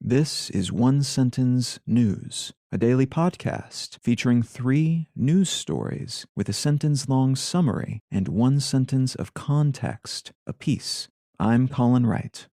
This is One Sentence News, a daily podcast featuring 3 news stories with a sentence-long summary and 1 sentence of context apiece. I'm Colin Wright.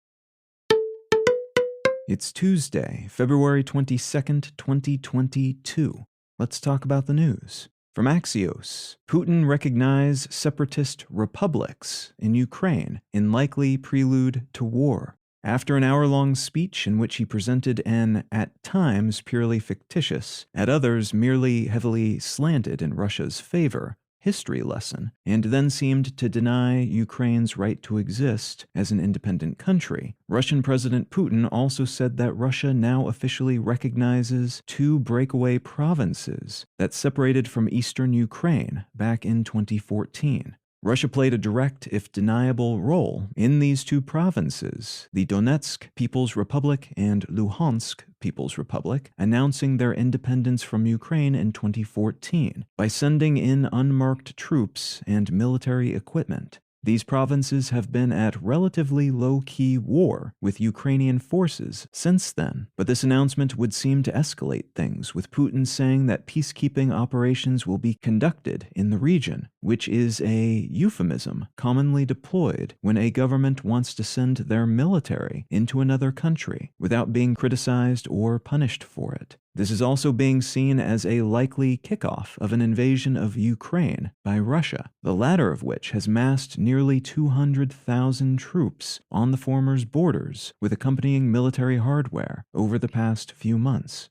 It's Tuesday, February 22nd, 2022. Let's talk about the news. From Axios, Putin recognizes separatist republics in Ukraine in likely prelude to war. After an hour-long speech in which he presented an, at times, purely fictitious, at others merely heavily slanted in Russia's favor, history lesson, and then seemed to deny Ukraine's right to exist as an independent country, Russian President Putin also said that Russia now officially recognizes 2 breakaway provinces that separated from eastern Ukraine back in 2014. Russia played a direct, if deniable, role in these 2 provinces, the Donetsk People's Republic and Luhansk People's Republic, announcing their independence from Ukraine in 2014 by sending in unmarked troops and military equipment. These provinces have been at relatively low-key war with Ukrainian forces since then, but this announcement would seem to escalate things, with Putin saying that peacekeeping operations will be conducted in the region, which is a euphemism commonly deployed when a government wants to send their military into another country without being criticized or punished for it. This is also being seen as a likely kickoff of an invasion of Ukraine by Russia, the latter of which has massed nearly 200,000 troops on the former's borders with accompanying military hardware over the past few months.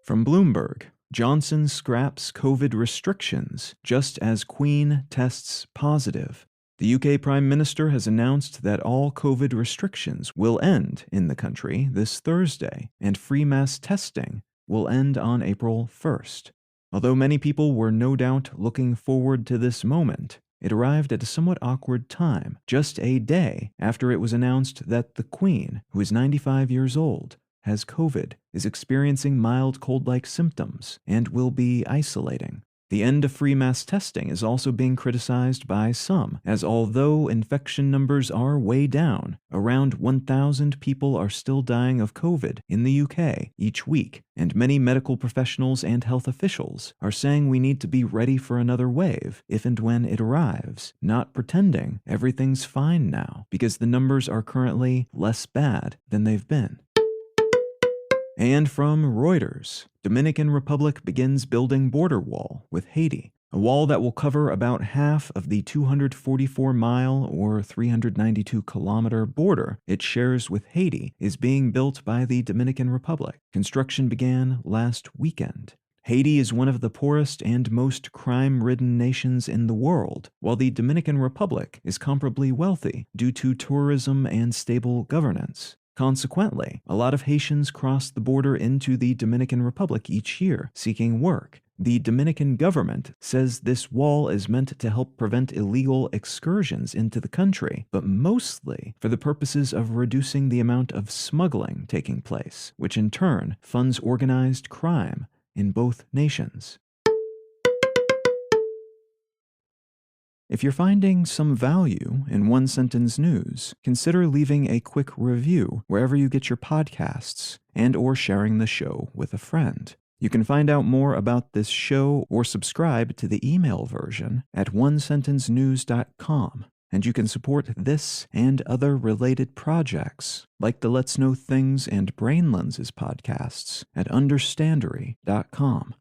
From Bloomberg, Johnson scraps COVID restrictions just as Queen tests positive. The UK Prime Minister has announced that all COVID restrictions will end in the country this Thursday, and free mass testing will end on April 1st. Although many people were no doubt looking forward to this moment, it arrived at a somewhat awkward time, just a day after it was announced that the Queen, who is 95 years old, has COVID, is experiencing mild cold-like symptoms, and will be isolating. The end of free mass testing is also being criticized by some, as although infection numbers are way down, around 1,000 people are still dying of COVID in the UK each week, and many medical professionals and health officials are saying we need to be ready for another wave if and when it arrives, not pretending everything's fine now, because the numbers are currently less bad than they've been. And from Reuters, Dominican Republic begins building border wall with Haiti. A wall that will cover about half of the 244-mile or 392-kilometer border it shares with Haiti is being built by the Dominican Republic. Construction began last weekend. Haiti is one of the poorest and most crime-ridden nations in the world, while the Dominican Republic is comparably wealthy due to tourism and stable governance. Consequently, a lot of Haitians cross the border into the Dominican Republic each year, seeking work. The Dominican government says this wall is meant to help prevent illegal excursions into the country, but mostly for the purposes of reducing the amount of smuggling taking place, which in turn funds organized crime in both nations. If you're finding some value in One Sentence News, consider leaving a quick review wherever you get your podcasts and/or sharing the show with a friend. You can find out more about this show or subscribe to the email version at onesentencenews.com, and you can support this and other related projects like the Let's Know Things and Brain Lenses podcasts at understandery.com.